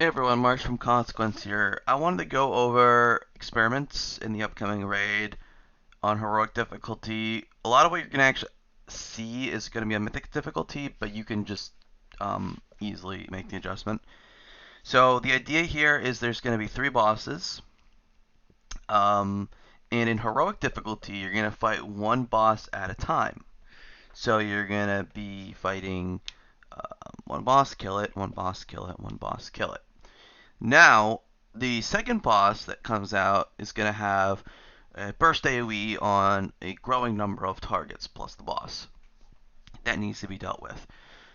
Hey everyone, Marsh from Consequence here. I wanted to go over experiments in the upcoming raid on heroic difficulty. A lot of what you're going to actually see is going to be a mythic difficulty, but you can just easily make the adjustment. So the idea here is there's going to be three bosses, um, and in heroic difficulty, you're going to fight one boss at a time. So you're going to be fighting one boss, kill it, one boss, kill it, one boss, kill it. Now, the second boss that comes out is going to have a burst AoE on a growing number of targets plus the boss. That needs to be dealt with.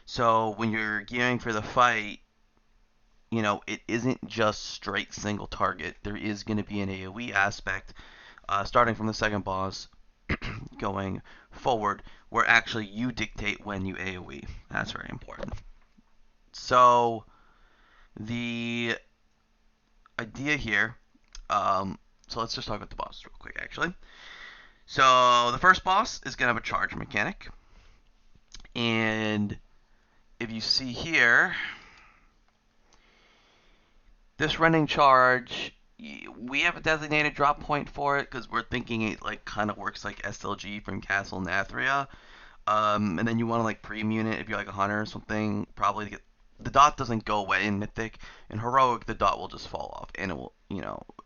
So when you're gearing for the fight, it isn't just straight single target. There is going to be an AoE aspect, starting from the second boss, going forward, where actually you dictate when you AoE. That's very important. So the idea here. So let's just talk about the bosses real quick, actually. So the first boss is gonna have a charge mechanic, and if you see here, this running charge, we have a designated drop point for it because we're thinking it like kind of works like SLG from Castle Nathria. And then you want to like pre-immune it if you're like a hunter or something. Probably to get the dot doesn't go away in Mythic. In Heroic, the dot will just fall off, and it will,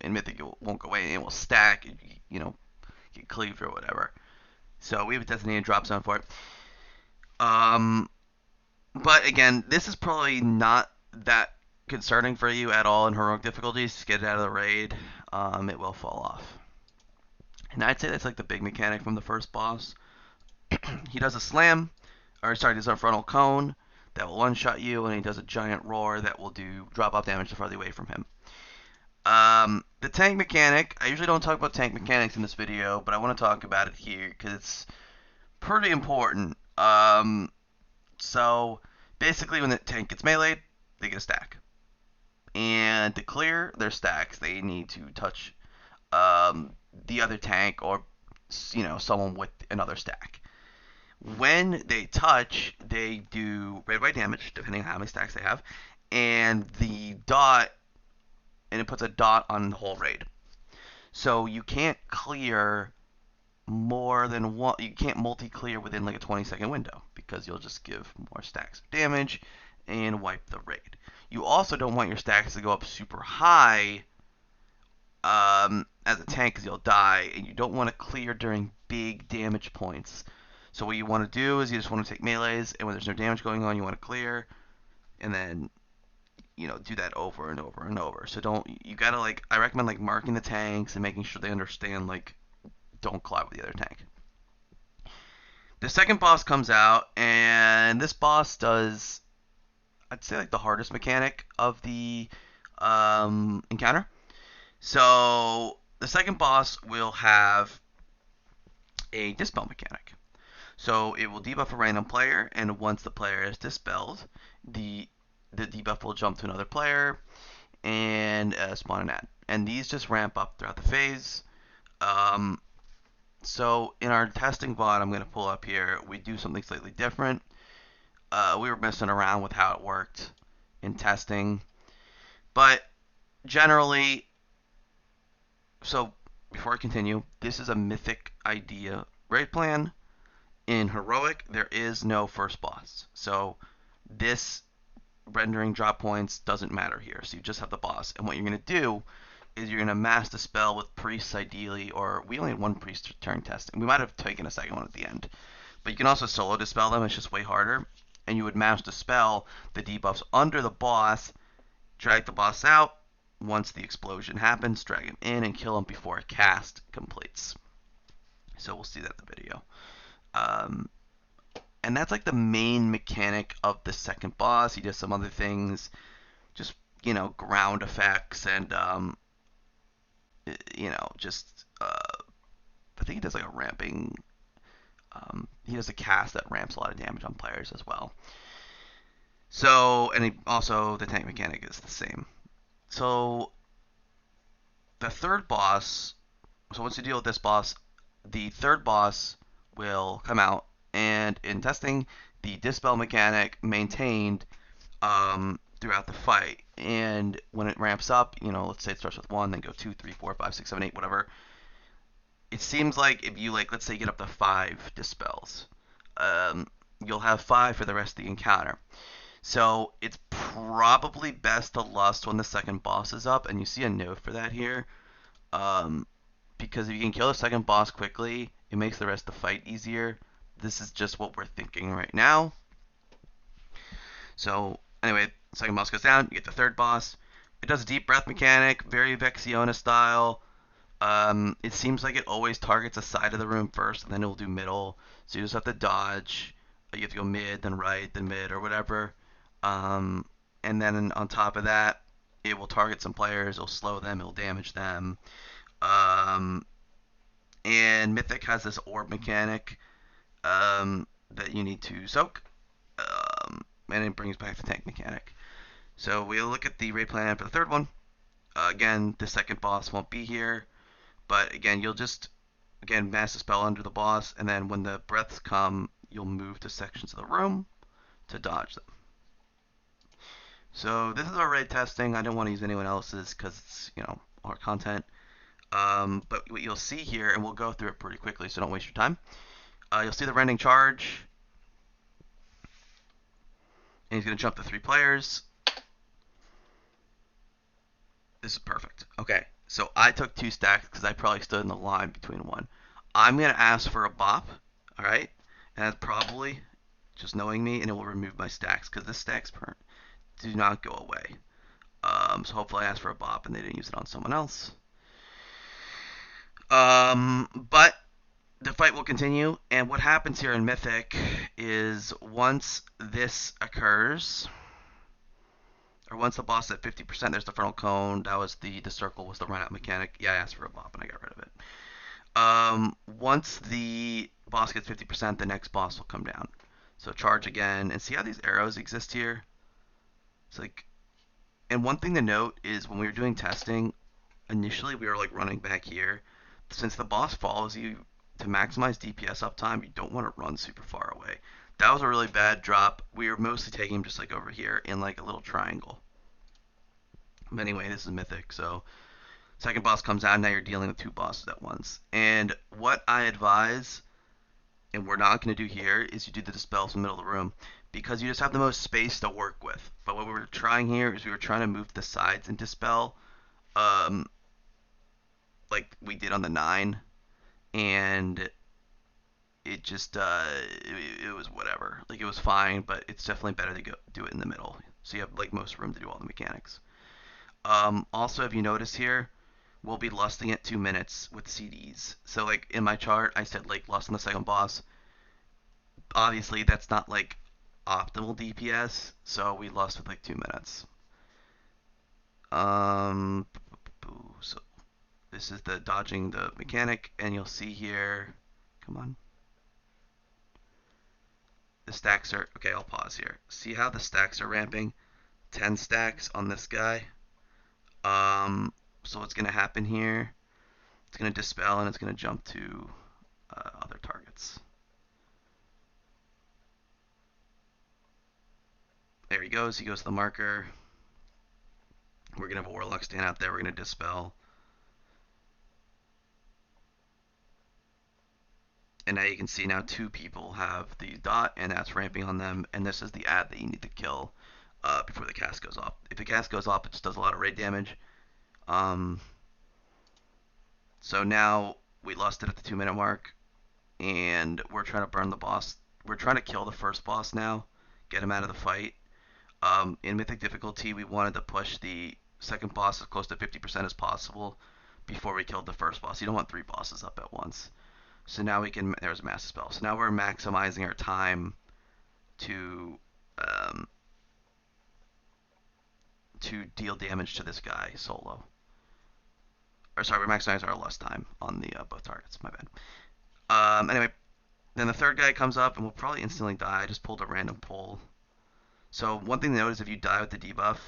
in Mythic it won't go away, and it will stack, get cleaved or whatever. So we have a designated drop zone for it. Um, but again, this is probably not that concerning for you at all in Heroic difficulties. Just get it out of the raid. It will fall off. And I'd say that's like the big mechanic from the first boss. He does a slam, or sorry, does a frontal cone that will one-shot you, and he does a giant roar that will do drop-off damage the farther away from him. The tank mechanic, I usually don't talk about tank mechanics in this video, but I want to talk about it here because it's pretty important. So basically when the tank gets meleeed, they get a stack. And to clear their stacks, they need to touch the other tank or someone with another stack. When they touch, they do red white damage depending on how many stacks they have, and it puts a dot on the whole raid. So you can't clear more than one. You can't multi-clear within like a 20-second window because you'll just give more stacks of damage and wipe the raid. You also don't want your stacks to go up super high as a tank because you'll die, and you don't want to clear during big damage points. So what you want to do is you just want to take melees, and when there's no damage going on, you want to clear, and then do that over and over and over. So you gotta I recommend marking the tanks and making sure they understand don't collide with the other tank. The second boss comes out, and this boss does, I'd say, the hardest mechanic of the encounter. So the second boss will have a dispel mechanic. So it will debuff a random player, and once the player is dispelled, the debuff will jump to another player and spawn an ad. And these just ramp up throughout the phase. So in our testing VOD, I'm going to pull up here, we do something slightly different. We were messing around with how it worked in testing. But generally, so before I continue, this is a mythic idea raid plan. In Heroic, there is no first boss. So this rendering drop points doesn't matter here. So you just have the boss. And what you're going to do is you're going to mass dispel with priests ideally, or we only had one priest turn testing. We might have taken a second one at the end. But you can also solo dispel them. It's just way harder. And you would mass dispel the debuffs under the boss, drag the boss out. Once the explosion happens, drag him in and kill him before a cast completes. So we'll see that in the video. And that's the main mechanic of the second boss. He does some other things, just ground effects and just I think he does a ramping. He does a cast that ramps a lot of damage on players as well. So and also the tank mechanic is the same. So the third boss. So once you deal with this boss, the third boss will come out, and in testing, the dispel mechanic maintained throughout the fight. And when it ramps up, let's say it starts with 1, then go 2, 3, 4, 5, 6, 7, 8, whatever. It seems like if you let's say you get up to 5 dispels, um, you'll have 5 for the rest of the encounter. So it's probably best to lust when the second boss is up, and you see a note for that here. Um, because if you can kill the second boss quickly, it makes the rest of the fight easier. This is just what we're thinking right now. So anyway, second boss goes down, you get the third boss. It does a deep breath mechanic, very Vexiona style. It seems like it always targets a side of the room first, and then it'll do middle. So you just have to dodge. You have to go mid, then right, then mid, or whatever. Um, and then on top of that, it will target some players. It'll slow them. It'll damage them. Um, and Mythic has this orb mechanic that you need to soak. And it brings back the tank mechanic. So we'll look at the raid plan for the third one. Again, the second boss won't be here. But again, you'll just, mass dispel under the boss, and then when the breaths come, you'll move to sections of the room to dodge them. So this is our raid testing. I don't want to use anyone else's because it's, our content. But what you'll see here, and we'll go through it pretty quickly, so don't waste your time. You'll see the rending charge. And he's going to jump to 3 players. This is perfect. Okay, so I took 2 stacks because I probably stood in the line between 1. I'm going to ask for a bop, alright? And that's probably just knowing me, and it will remove my stacks because the stacks do not go away. So hopefully I asked for a bop and they didn't use it on someone else. But the fight will continue, and what happens here in Mythic is once this occurs, or once the boss is at 50%, there's the frontal cone. That was the circle was the run out mechanic. Yeah, I asked for a bop and I got rid of it. Once the boss gets 50%, the next boss will come down. So charge again, and see how these arrows exist here? It's like, and one thing to note is when we were doing testing, initially we were running back here. Since the boss follows you, to maximize DPS uptime, you don't want to run super far away. That was a really bad drop. We were mostly taking him just over here in a little triangle. But anyway, this is Mythic, so second boss comes out, now you're dealing with 2 bosses at once. And what I advise, and we're not going to do here, is you do the dispels in the middle of the room, because you just have the most space to work with. But what we were trying here is we were trying to move the sides and dispel, like we did on the 9, and it just it was whatever. It was fine, but it's definitely better to do it in the middle, so you have most room to do all the mechanics. Also, if you notice here, we'll be lusting at 2 minutes with CDs. So in my chart, I said lust on the second boss. Obviously, that's not optimal DPS, so we lust with 2 minutes. So this is the dodging the mechanic, and you'll see here. Come on. The stacks are okay. I'll pause here. See how the stacks are ramping? 10 stacks on this guy. So what's gonna happen here? It's gonna dispel and it's gonna jump to other targets. There he goes. He goes to the marker. We're gonna have a warlock stand out there. We're gonna dispel. And now you can see now 2 people have the dot, and that's ramping on them. And this is the ad that you need to kill before the cast goes off. If the cast goes off, it just does a lot of raid damage. So now we lost it at the 2-minute mark, and we're trying to burn the boss. We're trying to kill the first boss now, get him out of the fight. In Mythic difficulty, we wanted to push the second boss as close to 50% as possible before we killed the first boss. You don't want 3 bosses up at once. So now we can, there's a mass dispel. So now we're maximizing our time to deal damage to this guy solo. Or sorry, we're maximizing our lust time on the both targets. My bad. Anyway, then the third guy comes up and we'll probably instantly die. I just pulled a random pull. So one thing to note is if you die with the debuff,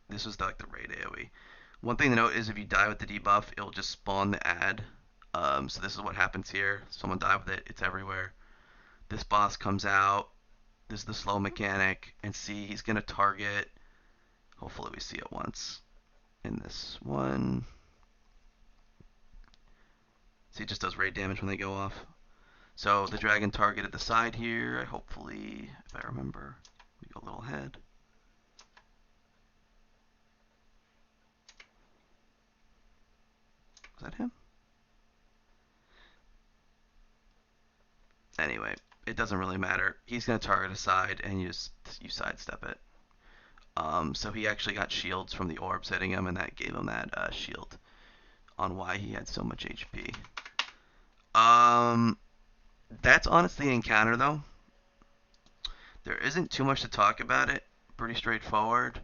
this was the raid AoE. One thing to note is if you die with the debuff, it'll just spawn the ad. So this is what happens here. Someone died with it. It's everywhere. This boss comes out. This is the slow mechanic. And see, he's going to target Hopefully we see it once in this one. See, it just does raid damage when they go off. So the dragon targeted the side here. Hopefully, if I remember, we go a little ahead. Was that him? Anyway, it doesn't really matter. He's going to target a side, and you sidestep it. So he actually got shields from the orbs hitting him, and that gave him that shield on why he had so much HP. That's honestly the encounter, though. There isn't too much to talk about it. Pretty straightforward.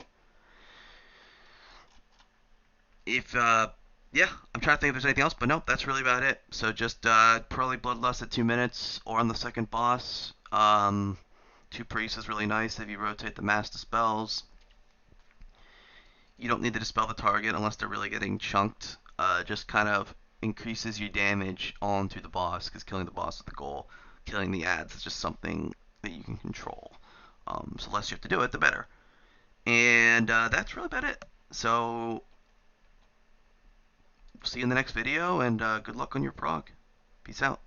If yeah, I'm trying to think if there's anything else, but nope, that's really about it. So just probably Bloodlust at 2 minutes, or on the second boss. Two priests is really nice if you rotate the mass dispels. You don't need to dispel the target unless they're really getting chunked. Just kind of increases your damage onto the boss, because killing the boss is the goal. Killing the ads is just something that you can control. So the less you have to do it, the better. And that's really about it. So see you in the next video, and good luck on your prog. Peace out.